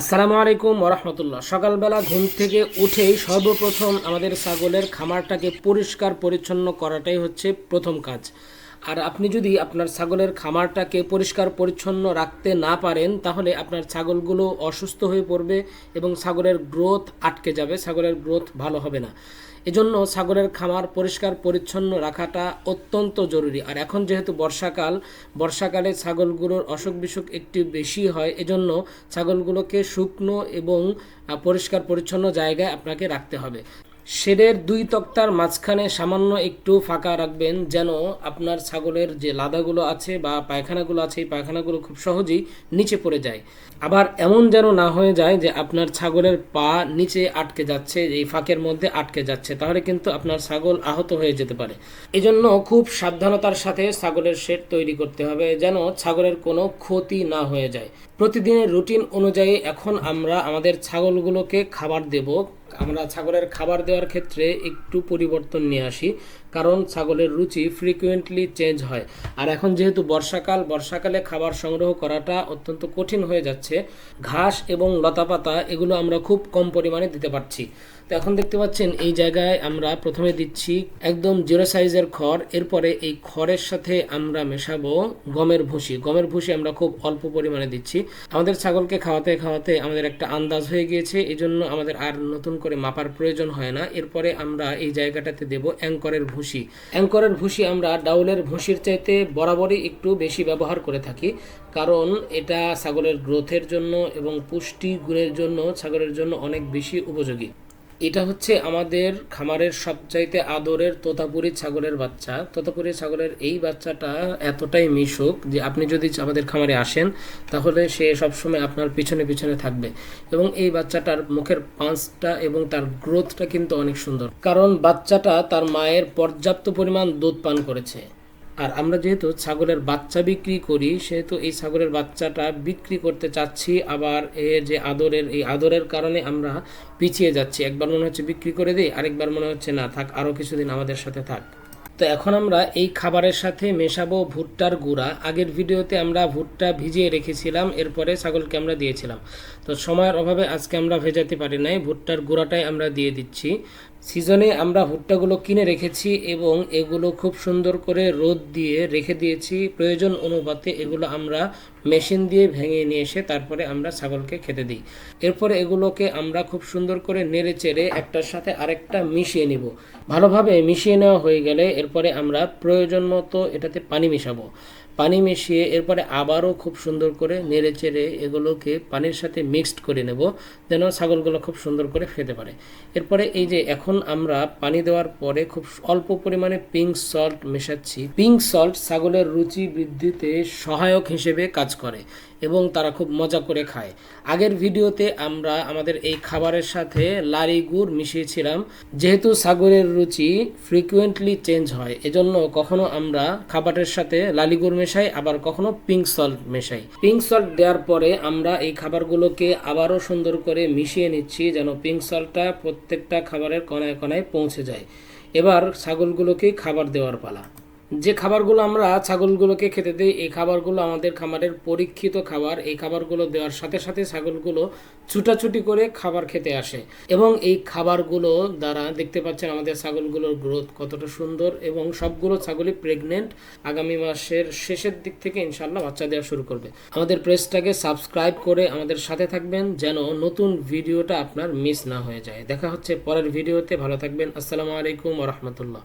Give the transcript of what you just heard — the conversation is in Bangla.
আসসালামু আলাইকুম ওরহমতুল্লাহ। সকালবেলা ঘুম থেকে উঠেই সর্বপ্রথম আমাদের ছাগলের খামারটাকে পরিষ্কার পরিচ্ছন্ন করাটাই হচ্ছে প্রথম কাজ। আর আপনি যদি আপনার ছাগলের খামারটাকে পরিষ্কার পরিচ্ছন্ন রাখতে না পারেন তাহলে আপনার ছাগলগুলো অসুস্থ হয়ে পড়বে এবং ছাগলের গ্রোথ আটকে যাবে, ছাগলের গ্রোথ ভালো হবে না। এজন্য ছাগলের খামার পরিষ্কার পরিচ্ছন্ন রাখাটা অত্যন্ত জরুরি। আর এখন যেহেতু বর্ষাকালে ছাগলগুলোর অসুখ বিসুখ একটু বেশি হয়, এজন্য ছাগলগুলোকে শুকনো এবং পরিষ্কার পরিচ্ছন্ন জায়গায় আপনাকে রাখতে হবে। শেডের 2 তক্তার মাঝখানে সামান্য একটু ফাঁকা রাখবেন, যেন আপনার ছাগলের যে লাদাগুলো আছে বা পায়খানাগুলো আছে এই পায়খানাগুলো খুব সহজেই নিচে পড়ে যায়। আবার এমন যেন না হয়ে যায় যে আপনার ছাগলের পা নিচে আটকে যাচ্ছে, এই ফাঁকের মধ্যে আটকে যাচ্ছে, তাহলে কিন্তু আপনার ছাগল আহত হয়ে যেতে পারে। এজন্য খুব সাবধানতার সাথে ছাগলের শেড তৈরি করতে হবে, যেন ছাগলের কোনো ক্ষতি না হয়ে যায়। প্রতিদিনের রুটিন অনুযায়ী এখন আমরা আমাদের ছাগলগুলোকে খাবার দেব। আমরা ছাগলের খাবার দেওয়ার ক্ষেত্রে একটু পরিবর্তন নিয়ে আসি, কারণ ছাগলের রুচি ফ্রিকুয়েন্টলি চেঞ্জ হয়। আর এখন যেহেতু বর্ষাকালে খাবার সংগ্রহ করাটা অত্যন্ত কঠিন হয়ে যাচ্ছে। ঘাস এবং লতাপাতা এগুলো আমরা খুব কম পরিমাণে দিতে পারছি। তো এখন দেখতে পাচ্ছেন এই জায়গায় আমরা প্রথমে দিচ্ছি একদম 0 সাইজের খড়। এরপরে এই খড়ের সাথে আমরা মেশাবো গমের ভুসি আমরা খুব অল্প পরিমাণে দিচ্ছি। আমাদের ছাগলকে খাওয়াতে খাওয়াতে আমাদের একটা আন্দাজ হয়ে গিয়েছে, এই জন্য আমাদের আর নতুন করে মাপার প্রয়োজন হয় না। এরপরে আমরা এই জায়গাটাতে দেব অ্যাঙ্করের ভুসি আমরা ডাউলের ভুসির চাইতে বরাবরই একটু বেশি ব্যবহার করে থাকি, কারণ এটা ছাগলের গ্রোথের জন্য এবং পুষ্টি গুণের জন্য ছাগলের জন্য অনেক বেশি উপযোগী। এটা হচ্ছে আমাদের খামারের সবচাইতে আদরের তোতাপুরি ছাগলের বাচ্চা। তোতাপুরি ছাগলের এই বাচ্চাটা এতটাই মিশুক যে আপনি যদি আমাদের খামারে আসেন তাহলে সে সবসময় আপনার পিছনে পিছনে থাকবে। এবং এই বাচ্চাটার মুখের পাঁচটা এবং তার গ্রোথটা কিন্তু অনেক সুন্দর, কারণ বাচ্চাটা তার মায়ের পর্যাপ্ত পরিমাণ দুধ পান করেছে। আর আমরা যেহেতু ছাগলের বাচ্চা বিক্রি করি, সেহেতু এই ছাগলের বাচ্চাটা বিক্রি করতে চাচ্ছি। আবার যে এই আদরের কারণে আমরা পিছিয়ে যাচ্ছি। একবার মনে হচ্ছে বিক্রি করে দিই, আরেকবার মনে হচ্ছে না থাক, আরও কিছুদিন আমাদের সাথে থাক। তো এখন আমরা এই খাবারের সাথে মেশাবো ভুট্টার গুঁড়া। আগের ভিডিওতে আমরা ভুট্টা ভিজিয়ে রেখেছিলাম, এরপরে ছাগলকে আমরা দিয়েছিলাম। তো সময়ের অভাবে আজকে আমরা ভেজাতে পারি নাই, ভুট্টার গুঁড়াটাই আমরা দিয়ে দিচ্ছি। সিজনে আমরা ভুট্টাগুলো কিনে রেখেছি এবং এগুলো খুব সুন্দর করে রোদ দিয়ে রেখে দিয়েছি। প্রয়োজন অনুপাতে এগুলো আমরা মেশিন দিয়ে ভেঙে নিয়ে এসে তারপরে আমরা ছাগলকে খেতে দিই। এরপরে এগুলোকে আমরা খুব সুন্দর করে নেড়ে চেড়ে একটার সাথে আরেকটা মিশিয়ে নিব। ভালোভাবে মিশিয়ে নেওয়া হয়ে গেলে এরপরে আমরা প্রয়োজন মতো এটাতে পানি মিশাবো। পানি মিশিয়ে এরপরে আবারও খুব সুন্দর করে নেড়ে চেড়ে এগুলোকে পানির সাথে মিক্সড করে নেব, যেন ছাগলগুলো খুব সুন্দর করে খেতে পারে। এরপরে এই যে এখন আমরা পানি দেওয়ার পরে খুব অল্প পরিমাণে পিঙ্ক সল্ট মেশাচ্ছি। পিঙ্ক সল্ট ছাগলের রুচি বৃদ্ধিতে সহায়ক হিসেবে কাজ করে এবং তারা খুব মজা করে খায়। আগের ভিডিওতে আমরা আমাদের এই খাবারের সাথে লারি গুড় মিশিয়েছিলাম। যেহেতু ছাগলের রুচি ফ্রিকুয়েন্টলি চেঞ্জ হয়, এজন্য কখনো আমরা খাবারের সাথে লালি গুড় মেশাই, আবার কখনো পিঙ্ক সল্ট মেশাই। পিঙ্ক সল্ট দেওয়ার পরে আমরা এই খাবারগুলোকে আবারও সুন্দর করে মিশিয়ে নিচ্ছি, যেন পিঙ্ক সল্টটা প্রত্যেকটা খাবারের কোনায় কোনায় পৌঁছে যায়। এবার ছাগলগুলোকে খাবার দেওয়ার পালা। যে খাবারগুলো আমরা ছাগলগুলোকে খেতে দিই এই খাবারগুলো আমাদের খামারের পরীক্ষিত খাবার। এই খাবারগুলো দেওয়ার সাথে সাথে ছাগলগুলো ছুটাছুটি করে খাবার খেতে আসে এবং এই খাবারগুলো দ্বারা দেখতে পাচ্ছেন আমাদের ছাগলগুলোর গ্রোথ কতটা সুন্দর এবং সবগুলো ছাগলই প্রেগনেন্ট। আগামী মাসের শেষের দিক থেকে ইনশাআল্লাহ বাচ্চা দেওয়া শুরু করবে। আমাদের পেজটাকে সাবস্ক্রাইব করে আমাদের সাথে থাকবেন, যেন নতুন ভিডিওটা আপনার মিস না হয়ে যায়। দেখা হচ্ছে পরের ভিডিওতে। ভালো থাকবেন। আসসালামু আলাইকুম ওয়া রাহমাতুল্লাহ।